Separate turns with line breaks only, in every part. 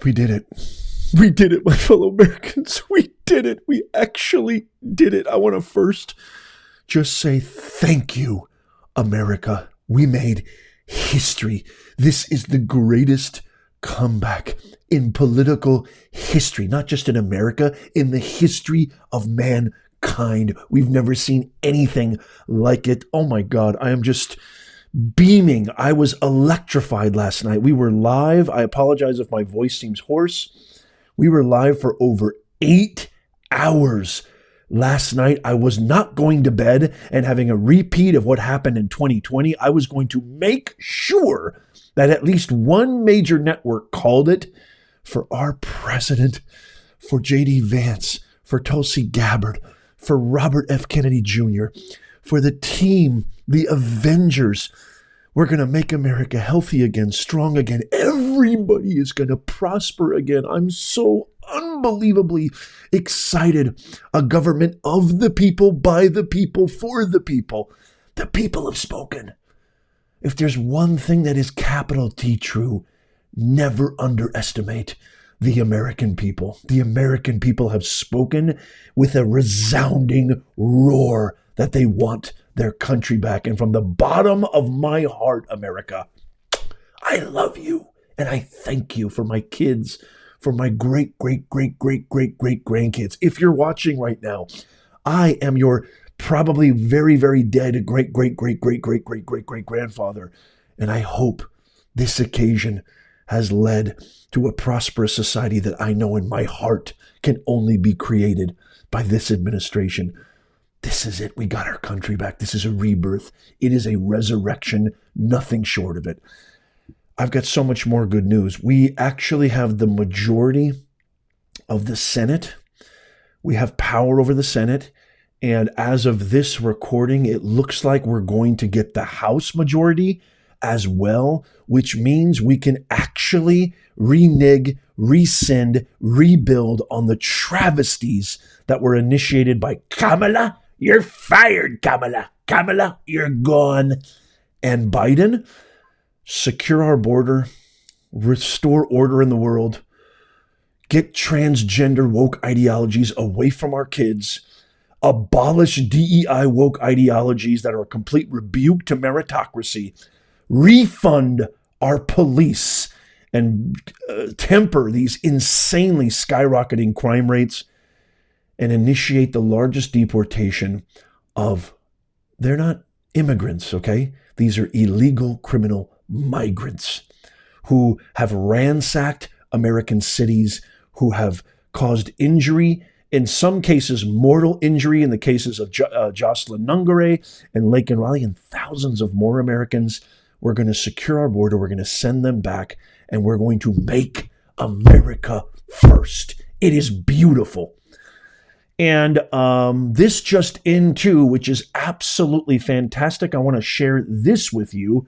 We did it. We did it, my fellow Americans. We did it. We actually did it. I want to first just say thank you, America. We made history. This is the greatest comeback in political history, not just in America, in the history of mankind. We've never seen anything like it. Oh my God, I am just beaming. I was electrified last night. We were live. I apologize if my voice seems hoarse. We were live for over 8 hours last night. I was not going to bed and having a repeat of what happened in 2020. I was going to make sure that at least one major network called it for our president, for J.D. Vance, for Tulsi Gabbard, for Robert F. Kennedy Jr., for the team, the Avengers. We're going to make America healthy again, strong again. Everybody is going to prosper again. I'm so unbelievably excited. A government of the people, by the people, for the people. The people have spoken. If there's one thing that is capital T true, never underestimate the American people. The American people have spoken with a resounding roar that they want their country back. And from the bottom of my heart, America, I love you. And I thank you for my kids, for my great grandkids. If you're watching right now, I am your probably very, very dead great grandfather. And I hope this occasion has led to a prosperous society that I know in my heart can only be created by this administration. This is it. We got our country back. This is a rebirth. It is a resurrection, nothing short of it. I've got so much more good news. We actually have the majority of the Senate. We have power over the Senate. And as of this recording, it looks like we're going to get the House majority as well, which means we can actually renege, rescind, rebuild on the travesties that were initiated by Kamala. You're fired, Kamala. Kamala, you're gone. And Biden, secure our border, restore order in the world, get transgender woke ideologies away from our kids, abolish DEI woke ideologies that are a complete rebuke to meritocracy, refund our police, and temper these insanely skyrocketing crime rates, and initiate the largest deportation of, they're not immigrants, okay? These are illegal criminal migrants who have ransacked American cities, who have caused injury, in some cases mortal injury, in the cases of Jocelyn Nungare and Laken Riley, and thousands of more Americans. We're going to secure our border. We're going to send them back, and we're going to make America first. It is beautiful. And this just in too, which is absolutely fantastic. I want to share this with you.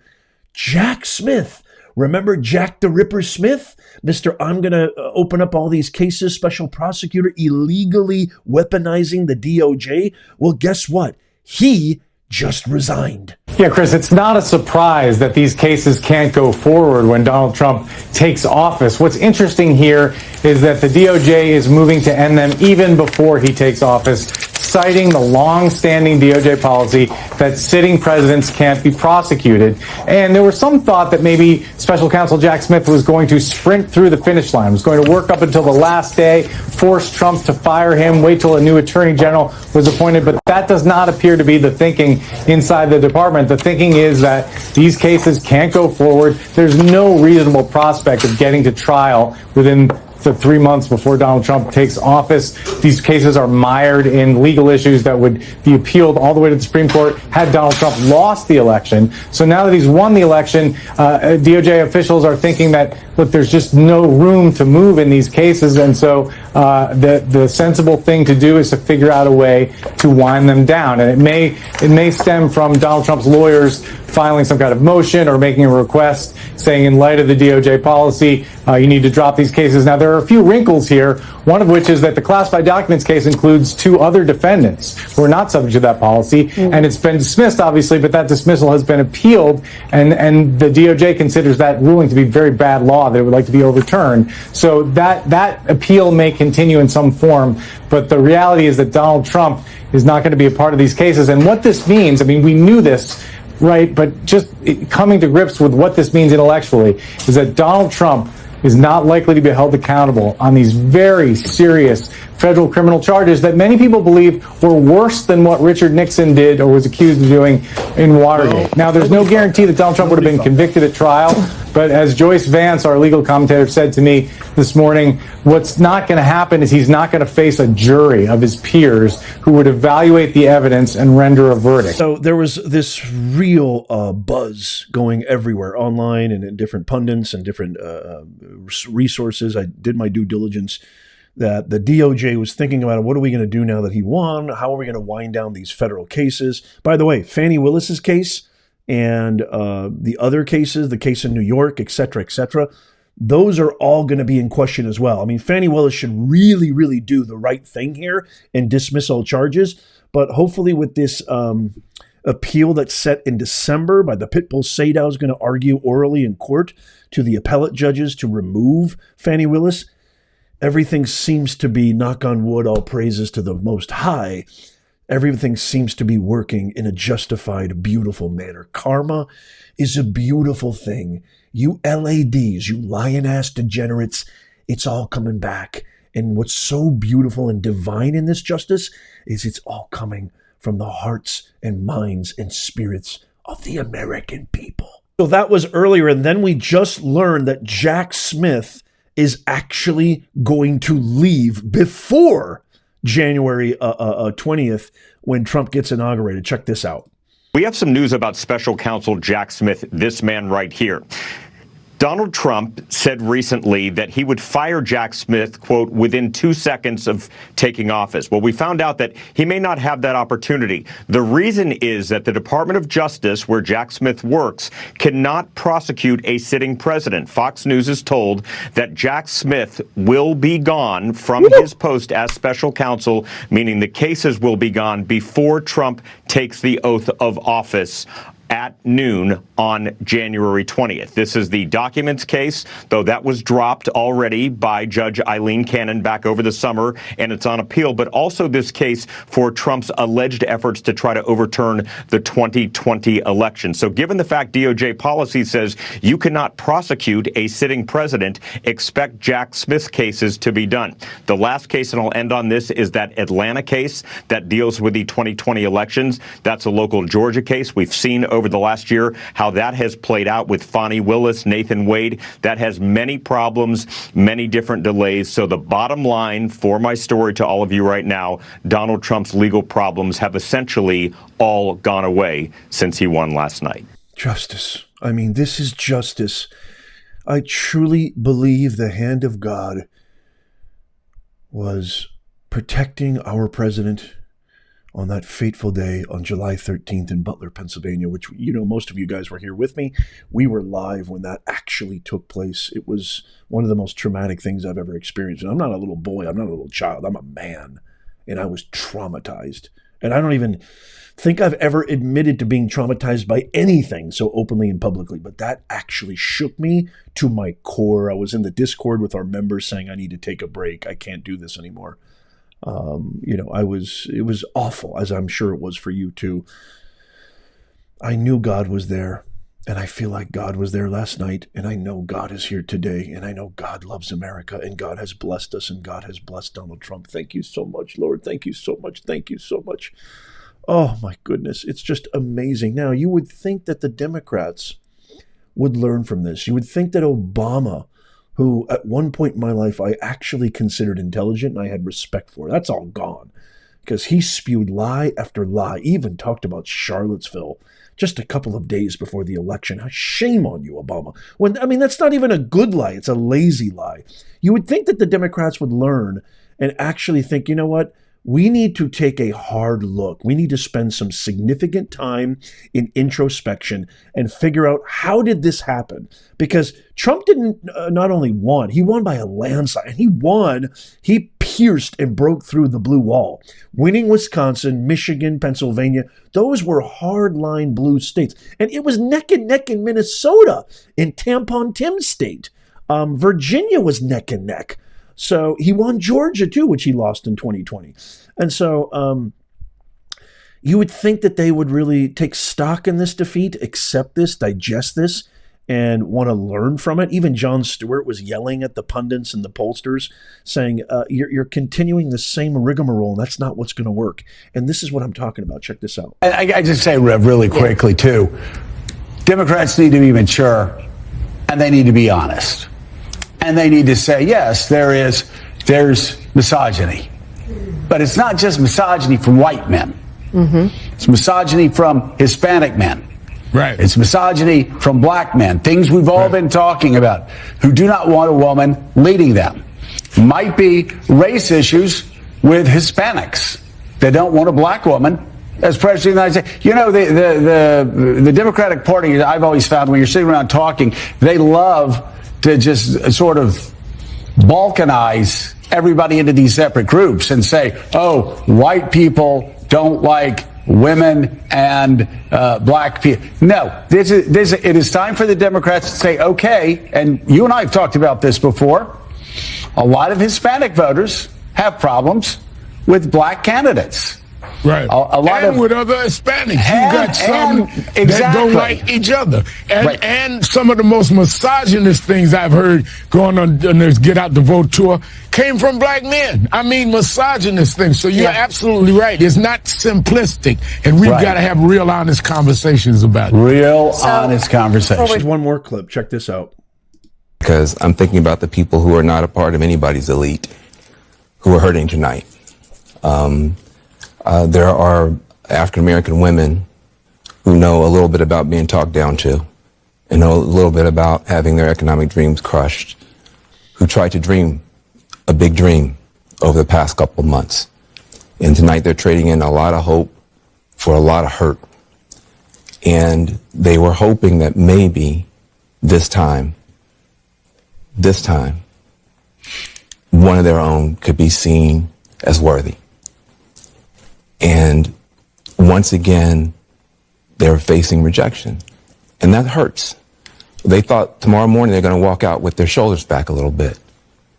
Jack Smith. Remember Jack the Ripper Smith? Mr. I'm going to open up all these cases, special prosecutor illegally weaponizing the DOJ. Well, guess what? He just resigned.
Yeah, Chris, it's not a surprise that these cases can't go forward when Donald Trump takes office. What's interesting here is that the DOJ is moving to end them even before he takes office, citing the long-standing DOJ policy that sitting presidents can't be prosecuted. And there was some thought that maybe Special Counsel Jack Smith was going to sprint through the finish line, was going to work up until the last day, force Trump to fire him, wait till a new attorney general was appointed. But that does not appear to be the thinking inside the department. The thinking is that these cases can't go forward. There's no reasonable prospect of getting to trial within the 3 months before Donald Trump takes office. These cases are mired in legal issues that would be appealed all the way to the Supreme Court had Donald Trump lost the election. So now that he's won the election, DOJ officials are thinking that, look, there's just no room to move in these cases. And so the sensible thing to do is to figure out a way to wind them down. And it may stem from Donald Trump's lawyers filing some kind of motion or making a request saying in light of the DOJ policy, you need to drop these cases. Now, there are a few wrinkles here, one of which is that the classified documents case includes 2 other defendants who are not subject to that policy, and it's been dismissed, obviously, but that dismissal has been appealed, and the DOJ considers that ruling to be very bad law that it would like to be overturned. So that appeal may continue in some form, but the reality is that Donald Trump is not going to be a part of these cases. And what this means, I mean, we knew this, right? But just coming to grips with what this means intellectually is that Donald Trump is not likely to be held accountable on these very serious federal criminal charges that many people believe were worse than what Richard Nixon did or was accused of doing in Watergate. Now, there's no guarantee that Donald Trump would have been convicted at trial, but as Joyce Vance, our legal commentator, said to me this morning, what's not going to happen is he's not going to face a jury of his peers who would evaluate the evidence and render a verdict.
So there was this real buzz going everywhere, online and in different pundits and different resources. I did my due diligence that the DOJ was thinking about what are we going to do now that he won? How are we going to wind down these federal cases? By the way, Fani Willis's case and the other cases, the case in New York, et cetera, those are all going to be in question as well. I mean, Fani Willis should really, really do the right thing here and dismiss all charges. But hopefully with this appeal that's set in December by the Pitbull Sadow is going to argue orally in court to the appellate judges to remove Fani Willis, everything seems to be, knock on wood, all praises to the Most High, everything seems to be working in a justified, beautiful manner. Karma is a beautiful thing. You LADs, you lion-ass degenerates, it's all coming back. And what's so beautiful and divine in this justice is it's all coming from the hearts and minds and spirits of the American people. So that was earlier, and then we just learned that Jack Smith is actually going to leave before January 20th when Trump gets inaugurated. Check this out.
We have some news about special counsel Jack Smith, this man right here. Donald Trump said recently that he would fire Jack Smith, quote, within 2 seconds of taking office. Well, we found out that he may not have that opportunity. The reason is that the Department of Justice, where Jack Smith works, cannot prosecute a sitting president. Fox News is told that Jack Smith will be gone from his post as special counsel, meaning the cases will be gone before Trump takes the oath of office at noon on January 20th. This is the documents case, though that was dropped already by Judge Eileen Cannon back over the summer, and it's on appeal, but also this case for Trump's alleged efforts to try to overturn the 2020 election. So given the fact DOJ policy says you cannot prosecute a sitting president, expect Jack Smith cases to be done. The last case, and I'll end on this, is that Atlanta case that deals with the 2020 elections. That's a local Georgia case. We've seen over the last year how that has played out with Fani Willis, Nathan Wade. That has many problems, many different delays. So the bottom line for my story to all of you right now, Donald Trump's legal problems have essentially all gone away since he won last night.
Justice. I mean, this is justice. I truly believe the hand of God was protecting our president on that fateful day on July 13th in Butler, Pennsylvania, which, you know, most of you guys were here with me. We were live when that actually took place. It was one of the most traumatic things I've ever experienced. And I'm not a little boy. I'm not a little child. I'm a man. And I was traumatized. And I don't even think I've ever admitted to being traumatized by anything so openly and publicly. But that actually shook me to my core. I was in the Discord with our members saying, I need to take a break. I can't do this anymore. It was awful, as I'm sure it was for you too. I knew God was there, and I feel like God was there last night, and I know God is here today, and I know God loves America, and God has blessed us, and God has blessed Donald Trump. Thank you so much, Lord. Thank you so much. Thank you so much. Oh my goodness. It's just amazing. Now, you would think that the Democrats would learn from this. You would think that Obama, who at one point in my life I actually considered intelligent and I had respect for. That's all gone because he spewed lie after lie, even talked about Charlottesville just a couple of days before the election. Shame on you, Obama. That's not even a good lie. It's a lazy lie. You would think that the Democrats would learn and actually think, you know what? we need to take a hard look. We need to spend some significant time in introspection and figure out, how did this happen? Because Trump didn't not only won, he won by a landslide. And he pierced and broke through the blue wall. Winning Wisconsin, Michigan, Pennsylvania, those were hardline blue states. And it was neck and neck in Minnesota, in Tampon Tim state. Virginia was neck and neck. So he won Georgia too, which he lost in 2020. And so you would think that they would really take stock in this defeat, accept this, digest this, and want to learn from it. Even Jon Stewart was yelling at the pundits and the pollsters, saying, you're continuing the same rigmarole, and that's not what's going to work. And this is what I'm talking about. Check this out.
I just say, Rev, really quickly, too, Democrats need to be mature, and they need to be honest. And they need to say, yes, there's misogyny. But it's not just misogyny from white men. It's misogyny from Hispanic men.
Right.
It's misogyny from black men. Things we've all been talking about, who do not want a woman leading them. Might be race issues with Hispanics. They don't want a black woman as president of the United States. You know, the Democratic Party, I've always found, when you're sitting around talking, they love to just sort of balkanize everybody into these separate groups and say, oh, white people don't like women and black people. No, it is time for the Democrats to say, okay, and you and I have talked about this before, a lot of Hispanic voters have problems with black candidates.
Right.
A lot
and
of,
with other Hispanics. You got some
exactly.
that don't like each other. And
Right.
and some of the most misogynist things I've heard going on this Get Out the Vote tour came from black men. I mean, misogynist things. So you're absolutely right. It's not simplistic. And we've got to have real honest conversations about it.
Honest conversations.
There's one more clip. Check this out.
Because I'm thinking about the people who are not a part of anybody's elite who are hurting tonight. There are African-American women who know a little bit about being talked down to and know a little bit about having their economic dreams crushed, who tried to dream a big dream over the past couple of months. And tonight they're trading in a lot of hope for a lot of hurt. And they were hoping that maybe this time, one of their own could be seen as worthy. And once again, they're facing rejection. And that hurts. They thought tomorrow morning they're going to walk out with their shoulders back a little bit,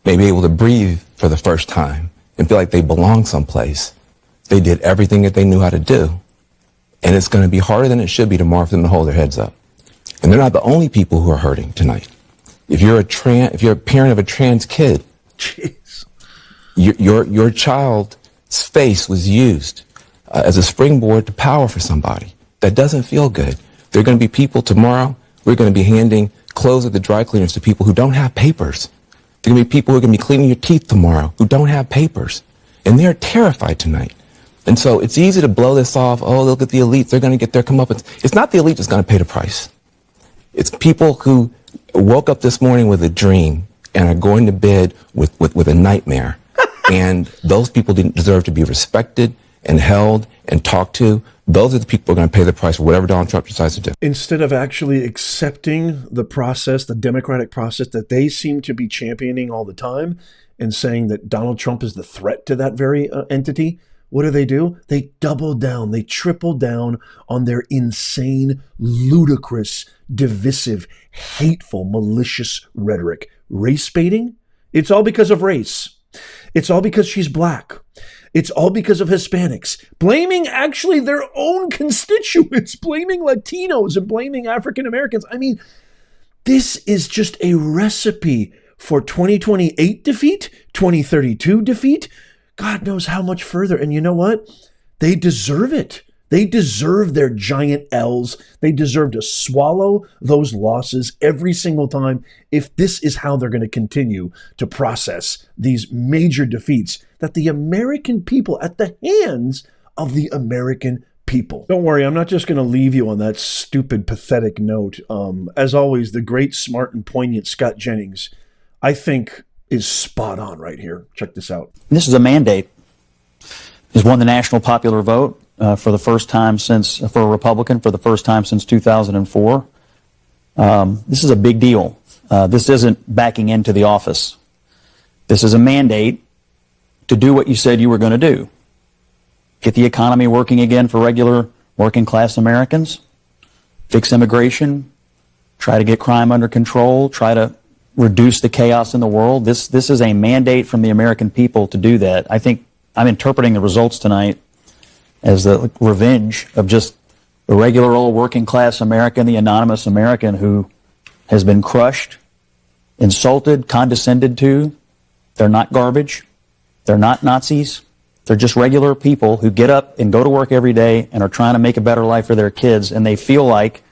maybe able to breathe for the first time and feel like they belong someplace. They did everything that they knew how to do. And it's going to be harder than it should be tomorrow for them to hold their heads up. And they're not the only people who are hurting tonight. If you're a parent of a trans kid,
Jeez.
your child's face was used as a springboard to power for somebody. That doesn't feel good. There are going to be people tomorrow, we're going to be handing clothes at the dry cleaners to people who don't have papers. There are going to be people who are going to be cleaning your teeth tomorrow who don't have papers. And they're terrified tonight. And so it's easy to blow this off. Oh, look at the elites. They're going to get their comeuppance. It's not the elite that's going to pay the price. It's people who woke up this morning with a dream and are going to bed with a nightmare. And those people didn't deserve to be respected and held and talked to. Those are the people who are going to pay the price for whatever Donald Trump decides to do.
Instead of actually accepting the process, the democratic process that they seem to be championing all the time and saying that Donald Trump is the threat to that very entity, what do? They double down. They triple down on their insane, ludicrous, divisive, hateful, malicious rhetoric. Race baiting? It's all because of race. It's all because she's black. It's all because of Hispanics. Blaming actually their own constituents, blaming Latinos and blaming African Americans. I mean, this is just a recipe for 2028 defeat, 2032 defeat. God knows how much further. And you know what? They deserve it. They deserve their giant L's. They deserve to swallow those losses every single time if this is how they're going to continue to process these major defeats that the American people, at the hands of the American people. Don't worry, I'm not just going to leave you on that stupid, pathetic note. As always, the great, smart, and poignant Scott Jennings, I think, is spot on right here. Check this out.
This is a mandate has won the national popular vote for the first time for a Republican for the first time since 2004. This is a big deal. This isn't backing into the office. This is a mandate to do what you said you were going to do. Get the economy working again for regular working class Americans, fix immigration, try to get crime under control, try to reduce the chaos in the world. This is a mandate from the American people to do that. I think I'm interpreting the results tonight as the revenge of just the regular old working class American, the anonymous American who has been crushed, insulted, condescended to. They're not garbage. They're not Nazis. They're just regular people who get up and go to work every day and are trying to make a better life for their kids, and they feel like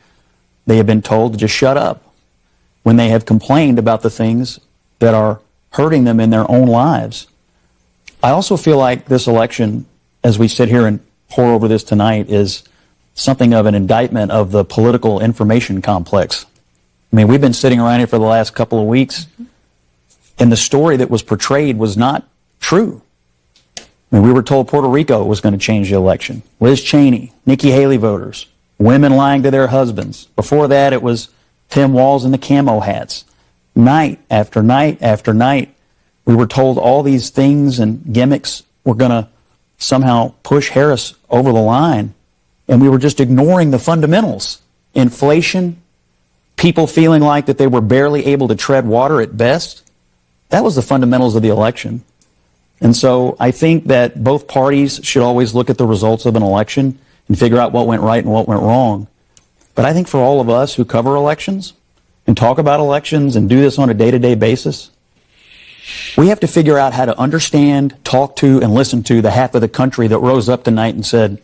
they have been told to just shut up when they have complained about the things that are hurting them in their own lives. I also feel like this election, as we sit here and pour over this tonight, is something of an indictment of the political information complex. I mean, we've been sitting around here for the last couple of weeks, and the story that was portrayed was not true. I mean, we were told Puerto Rico was going to change the election. Liz Cheney, Nikki Haley voters, women lying to their husbands. Before that, it was Tim Walz in the camo hats. Night after night after night, we were told all these things and gimmicks were going to somehow push Harris over the line, and we were just ignoring the fundamentals. Inflation, people feeling like that they were barely able to tread water at best. That was the fundamentals of the election. And so I think that both parties should always look at the results of an election and figure out what went right and what went wrong. But I think for all of us who cover elections and talk about elections and do this on a day-to-day basis, we have to figure out how to understand, talk to, and listen to the half of the country that rose up tonight and said,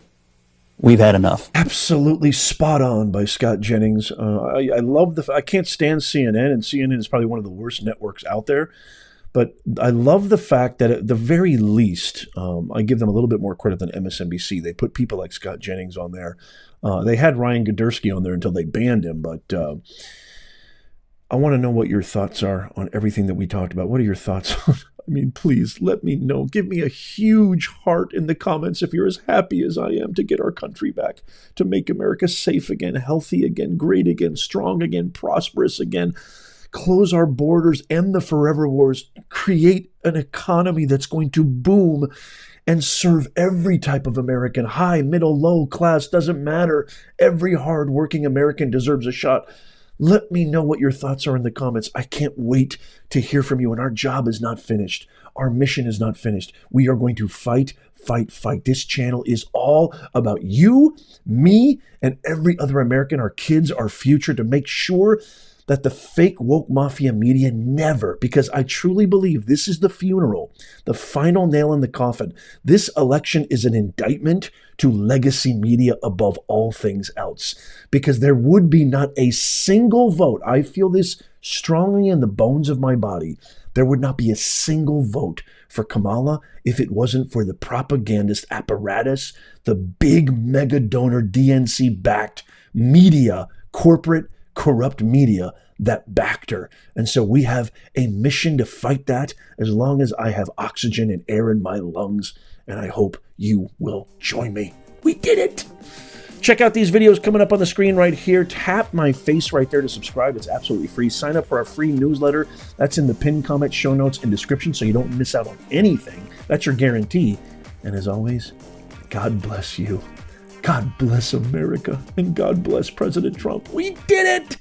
we've had enough.
Absolutely spot on by Scott Jennings. I love I can't stand CNN, and CNN is probably one of the worst networks out there. But I love the fact that at the very least, I give them a little bit more credit than MSNBC. They put people like Scott Jennings on there. They had Ryan Gudersky on there until they banned him. But I want to know what your thoughts are on everything that we talked about. What are your thoughts on? I mean, please let me know. Give me a huge heart in the comments if you're as happy as I am to get our country back, to make America safe again, healthy again, great again, strong again, prosperous again. Close our borders, end the forever wars, create an economy that's going to boom and serve every type of American, high, middle, low class, doesn't matter. Every hard-working American deserves a shot. Let me know what your thoughts are in the comments. I can't wait to hear from you, and our job is not finished. Our mission is not finished. We are going to fight, fight, fight. This channel is all about you, me, and every other American, our kids, our future, to make sure that the fake woke mafia media never, because I truly believe this is the funeral, the final nail in the coffin. This election is an indictment to legacy media above all things else, because there would be not a single vote. I feel this strongly in the bones of my body. There would not be a single vote for Kamala if it wasn't for the propagandist apparatus, the big mega donor DNC-backed media, corporate corrupt media that backed her. And so we have a mission to fight that as long as I have oxygen and air in my lungs. And I hope you will join me. We did it. Check out these videos coming up on the screen right here. Tap my face right there to subscribe. It's absolutely free. Sign up for our free newsletter. That's in the pinned comment, show notes, and description, so you don't miss out on anything. That's your guarantee. And as always, God bless you. God bless America. And God bless President Trump. We did it!